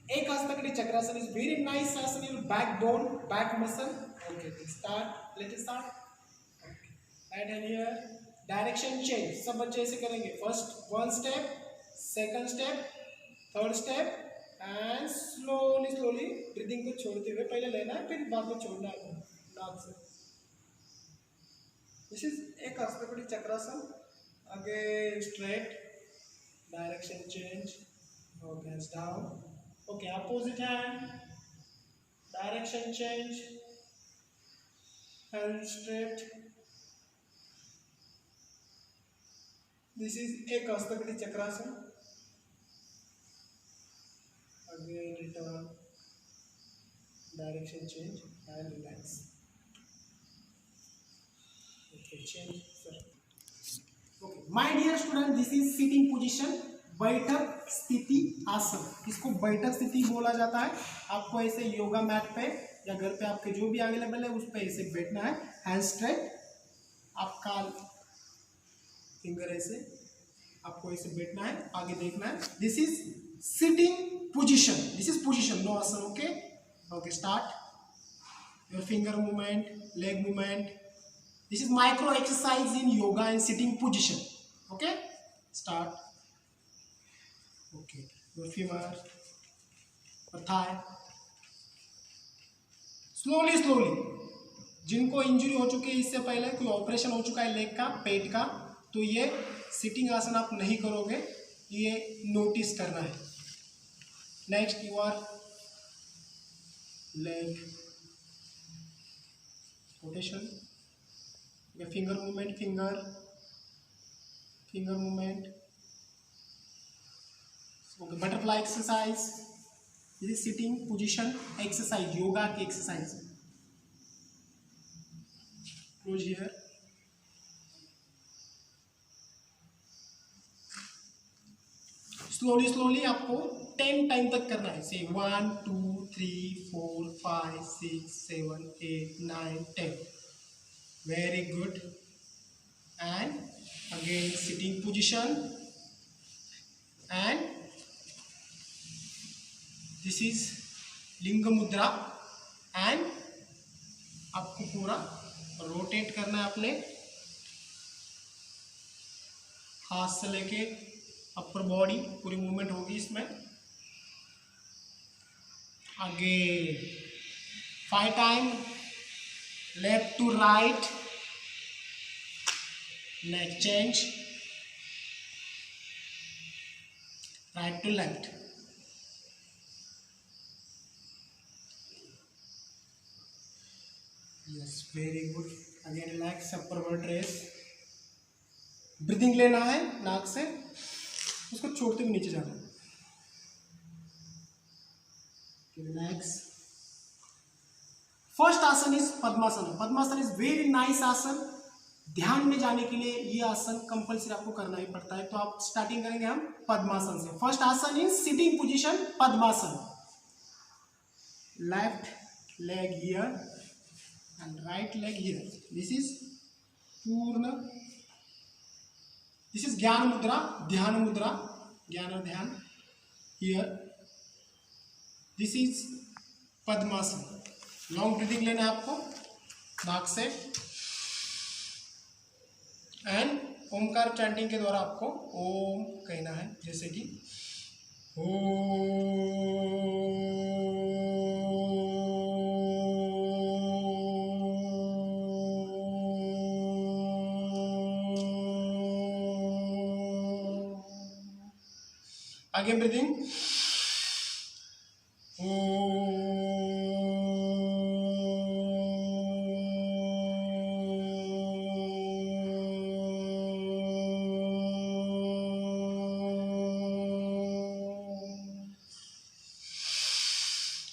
Ek Hastakri Chakrasana is very nice asana, your backbone, back muscle. Okay, let's start. Let us start. Okay. Right hand here. Direction change. सब बच्चे ऐसे करेंगे. First one step, second step, third step, and slowly breathing को छोड़ते हुए पहले लेना है, फिर बाद में छोड़ना है नाक से. This is एक Hastakri Chakrasana. Again straight. Direction change. Okay, hands down. Okay, opposite hand. Direction change. Hand straight. This is एक हस्तकड़ी चक्रासन. Again return. Direction change and relax. Okay, change. Sir. Okay, my dear student, this is sitting position. बैठक स्थिति आसन. इसको बैठक स्थिति बोला जाता है. आपको ऐसे योगा मैट पे या घर पे आपके जो भी अवेलेबल है उस पे ऐसे बैठना है. Hand straight. आपका फिंगर ऐसे आपको ऐसे बैठना है, आगे देखना है. This is sitting position. This is position, no asana. Okay okay, start your finger movement, leg movement. This is micro exercise in yoga and sitting position. Okay, start. Okay, your femur और thigh. Slowly. जिनको injury हो चुकी है इससे पहले, कोई operation हो चुका है लेग का, पेट का, तो ये सिटिंग आसन आप नहीं करोगे, ये नोटिस करना है. Next your leg rotation, finger movement, finger movement. Okay, butterfly exercise. This is sitting position exercise, yoga की एक्सरसाइज. Close here. स्लोली आपको 10 टाइम तक करना है. से 1 2 3 4 5 6 7 8 9 10. Very good. And again sitting position and this is लिंग मुद्रा. एंड आपको पूरा रोटेट करना है अपने हाथ से लेके अपर बॉडी, पूरी मूवमेंट होगी इसमें. आगे 5 time, left to right, neck change, right to left. Yes, very good. Again relax upper vertebrae. Breathing लेना है नाक से, उसको छोड़ते हुए नीचे जाना. रिलैक्स. First asana is padmasana. Padmasana is very nice asana. ध्यान में जाने के लिए ये आसन कंपल्सरी आपको करना ही पड़ता है. तो आप स्टार्टिंग करेंगे हम पद्मासन से. First asana is sitting position padmasana. Left leg here and right leg here. This is पूर्ण. This is ज्ञान मुद्रा, ध्यान मुद्रा, ज्ञान और ध्यान. Here this is padmasana. Long breathing लेना है आपको नाक से. एंड ओमकार चैंटिंग के द्वारा आपको ओम कहना है, जैसे कि ओम. Again breathing.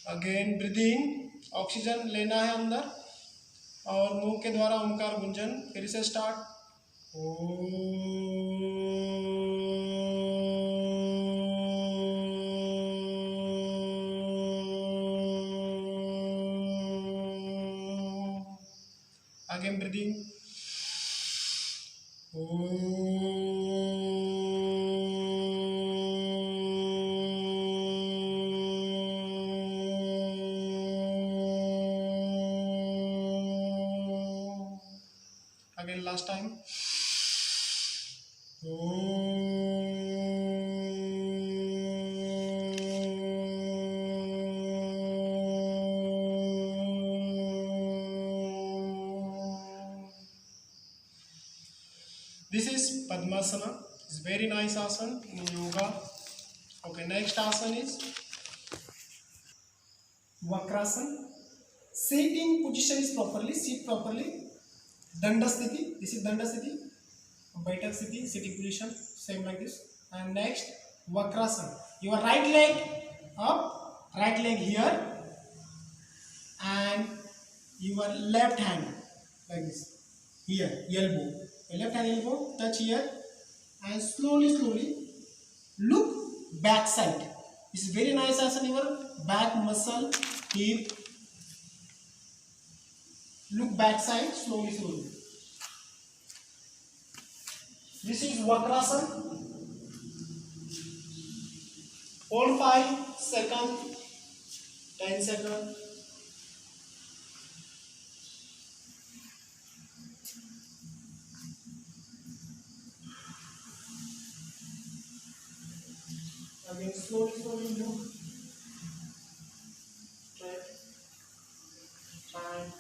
Again breathing. Oxygen लेना है अंदर और मुंह के द्वारा ओंकार गुंजन. फिर से start. Again breathing. last time. This is Padmasana. It's very nice asana in yoga. Okay, next asana is Vakrasana. Sitting position is properly, sit properly. Danda Sthiti, this is Danda Sthiti. Baitak Sthiti, sitting position, same like this. And next, Vakrasana. Your right leg up, right leg here, and your left hand like this. Here, elbow. Your left hand elbow, touch here, and slowly look back side. This is very nice asana, your back muscle, hip. Look back side, slowly. This is Vakrasana. Hold 5 seconds, 10 seconds. Again, slowly look. Straight. And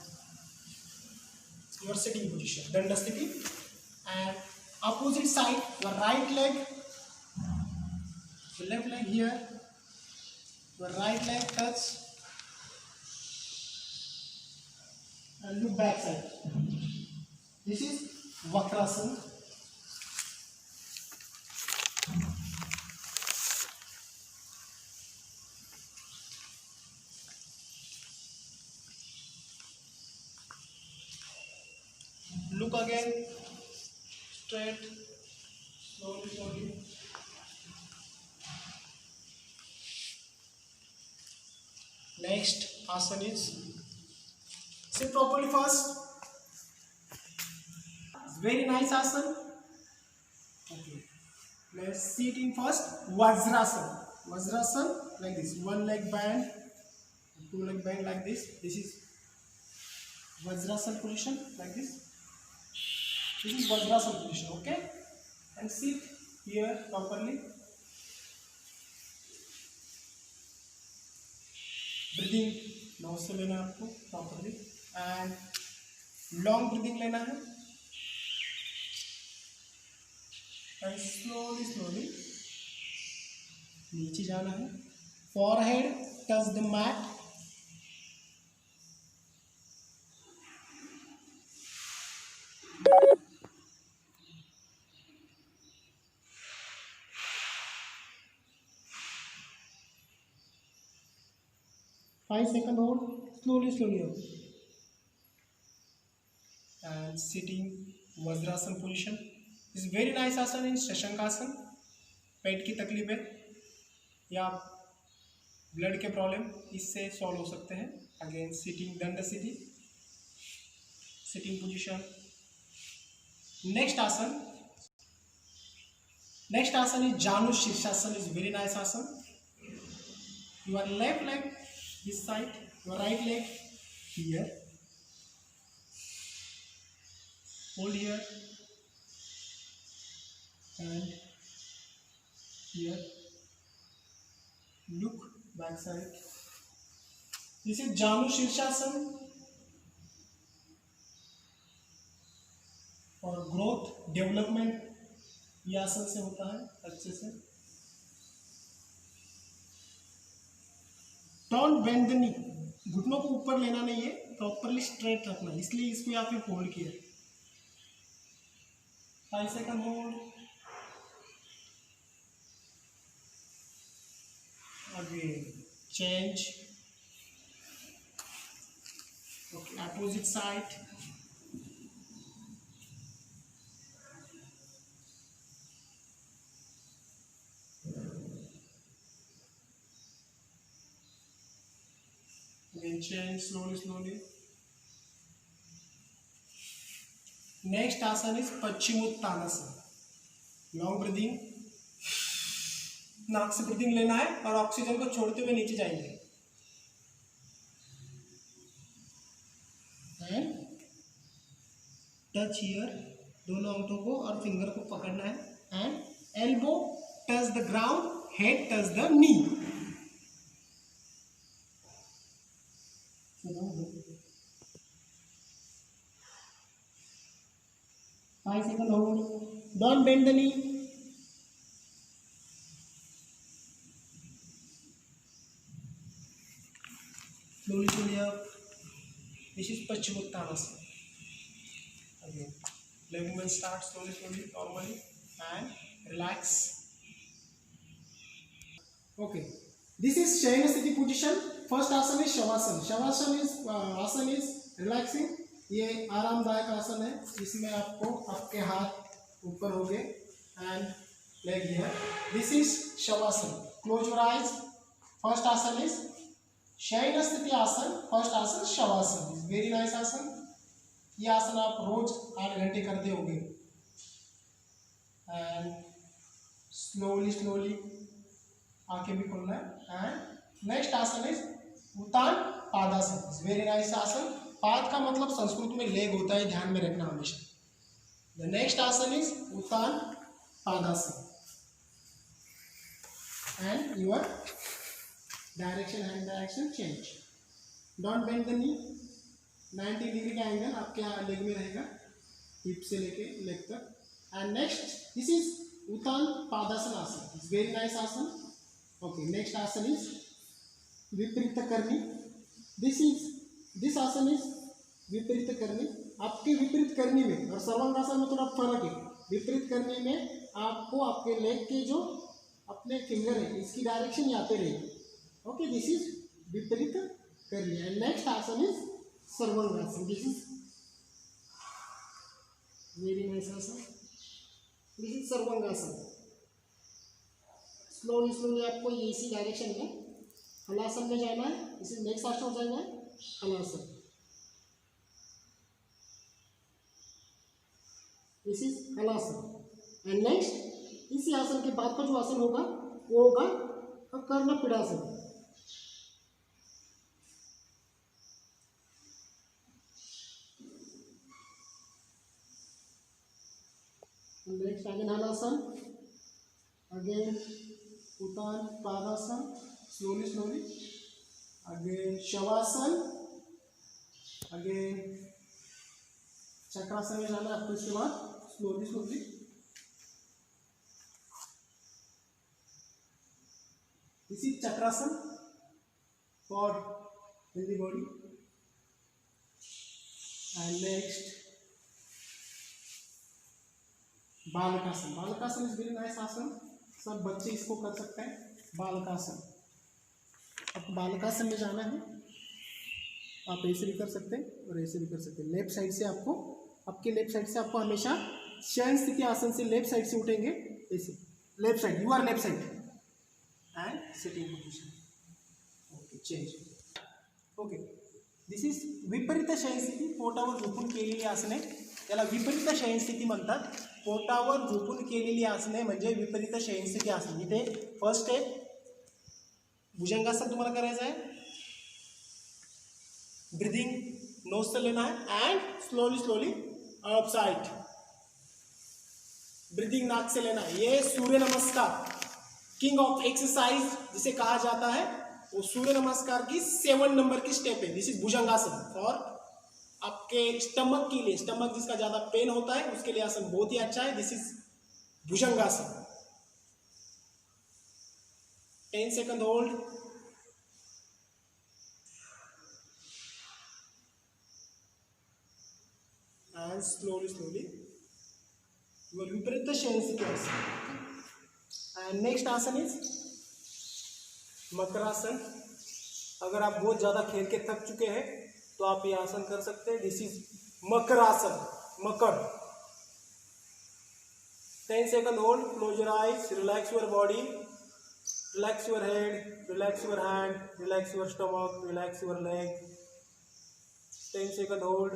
your sitting position, Danda Sthiti. And opposite side, your right leg, your left leg here, your right leg touch, and look back side. This is Vakrasana. Look again, straight, slowly. Next asana is sit properly first. Very nice asana. Okay. Let's sitting first. Vajrasana. Vajrasana like this. One leg bend, two leg bend like this. This is Vajrasana position like this. This is Vajrasana position. Okay. And sit here properly. Breathing nose से लेना है आपको properly and long breathing लेना है and slowly नीचे जाना है. Forehead touch the mat. Five second hold, slowly up. And sitting Vajrasana position. This is very nice asana in Shashankasana. पेट की तकलीफ है या ब्लड के प्रॉब्लम इससे सॉल्व हो सकते हैं. अगेन सिटिंग दंड स्थिति, सिटिंग पोजीशन. नेक्स्ट आसन is Janu Shirsasana. Is very nice asana. Your left leg this side, your right leg here. Hold here and here. Look back side. This is Janu Shirsasana. और growth development ये आसन से होता है अच्छे से. Don't bend the नी. घुटनों को ऊपर लेना नहीं है, प्रॉपरली स्ट्रेट रखना, इसलिए इसको यहाँ पे होल्ड किया. 5 second hold. Again change. Okay, opposite side. Again change slowly. Next asana is Paschimottanasana. Long breathing. नाक से ब्रीदिंग लेना है और ऑक्सीजन को छोड़ते हुए नीचे जाएंगे. And touch here दोनों अंगूठों को और फिंगर को पकड़ना है and elbow touch the ground, head touch the knee. 5 seconds hold. Don't bend the knee. Slowly up. This is Paschimottanasana. Again, leg movement starts slowly, normally, and relax. Okay. This is Shayana Sthiti position. First आसन is Shavasana. Shavasana is आसन is relaxing. ये आरामदायक आसन है, इसमें आपको आपके हाथ ऊपर हो गए and leg here. This is shavasana. Close your eyes. First asana is शयन स्थिति आसन. फर्स्ट आसन शवासन. इज वेरी नाइस आसन. ये आसन आप रोज 8 घंटे करते होंगे. एंड स्लोली आंखें भी खोलना है. And next asana is uttan padasana. Is very nice asana. पाद का मतलब संस्कृत में लेग होता है, ध्यान में रखना हमेशा. The next asana is uttan padasana. And your direction, hand direction change. Don't bend the knee. 90 degree का एंगल आपके लेग में रहेगा, हिप से लेके लेग तक. And next this is uttan padasana asana. Is very nice asana. Okay, next asana is viparit karani. This आसन इज विपरीत करनी. आपके विपरीत करनी में और सर्वांगासन में थोड़ा फर्क है. विपरीत करनी में आपको आपके लेग के जो अपने फिंगर है इसकी डायरेक्शन यहाँ पे रहेगी. Okay, this is viparit karani. And next asana is sarvangasana. This is very nice asana. This is sarvangasana. Slowly आपको ये इसी डायरेक्शन में हलासन में जाना है. इसी नेक्स्ट आसन हो जाएगा halasana. This is halasana. And next इसी आसन के बाद का जो आसन होगा वो होगा karna pidasana. Next again halasana. Again uttan padasana. Slowly again shavasana. Again chakrasana में जाना है आपको. इसके बाद स्लोली इसी chakrasana for healthy body. And next balakasana. Balakasana is very nice asana. सब बच्चे इसको कर सकते हैं. बालकासन. अब बालकासन में जाना है. आप ऐसे भी कर सकते हैं और ऐसे भी कर सकते हैं. लेफ्ट साइड से आपको, आपके लेफ्ट साइड से आपको हमेशा शयन स्थिति आसन से लेफ्ट साइड से उठेंगे ऐसे. Left side, you are left side and sitting position. Okay, change. Okay, this is विपरीत शयन स्थिती. पोटावर झोपून केलेली आसने त्याला विपरीत शयन स्थिती म्हणतात. पोटावर झोपून केलेली आसने म्हणजे विपरीत शयन स्थिती आसन. इथे फर्स्ट स्टेप भुजंगासन तुम्हाला करायचं आहे. ब्रीदिंग नोज से लेना है and slowly up side. Breathing नाक से लेना है. ये सूर्य नमस्कार, किंग ऑफ एक्सरसाइज जिसे कहा जाता है, वो सूर्य नमस्कार की 7 नंबर की स्टेप है. दिस इज भुजंगासन. और आपके स्टमक के लिए, स्टमक जिसका ज्यादा पेन होता है उसके लिए आसन बहुत ही अच्छा है. This is bhujangasana. 10 second hold. And slowly you will viparita शयन स्थिति आसन. And next आसन is मकरासन. अगर आप बहुत ज़्यादा खेल के थक चुके हैं तो आप ये आसन कर सकते हैं. This is makarasana. Makar. 10 second hold. Close your eyes. Relax your body. Relax your head. Relax your hand. Relax your stomach. Relax your leg. 10 second hold.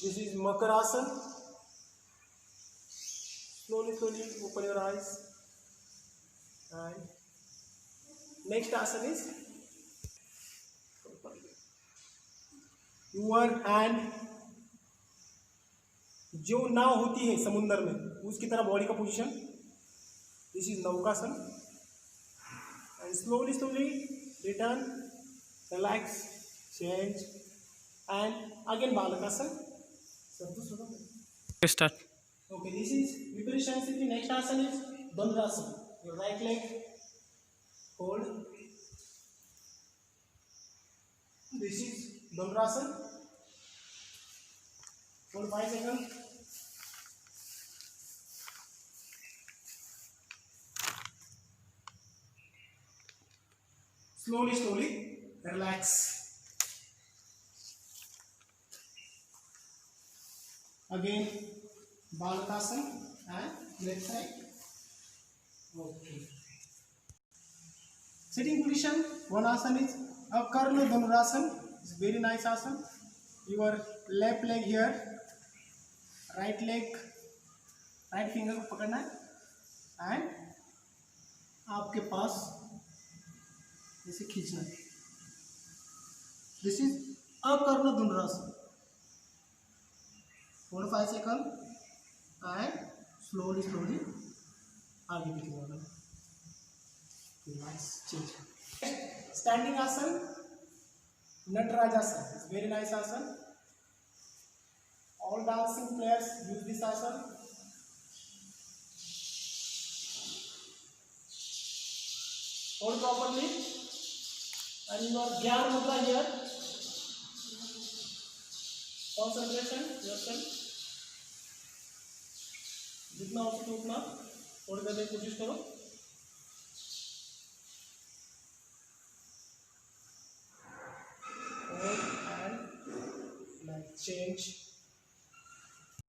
This is Makarasan. Slowly open your eyes. And next asan is your hand जो नाव होती है समुद्र में उसकी तरह body का position, this is naukasana. And slowly slowly return, relax, change and again balakasana. Start. Okay, this is Viparishan Sthiti. Next asana is Dhanurasana. Your right leg hold. This is Dhanurasana. Hold 5 seconds. Slowly, slowly relax. Again, Balanasana and left side. Okay. Sitting position, one asana is Akarna Dhanurasana. It's very nice asana. Your left leg here, right leg, right finger को पकड़ना है and आपके पास ऐसे खींचना है। This is Akarna Dhanurasana. Hold 5 second and slowly slowly आगे पीछे जाना। Change. Standing asana, Nataraja asana. It's very nice asana. All dancing players use this asana. Hold properly and your Gyan Mudra here. Concentration yourself. जितना हो सके उतना होल्ड करने की कोशिश करो। Hold and change.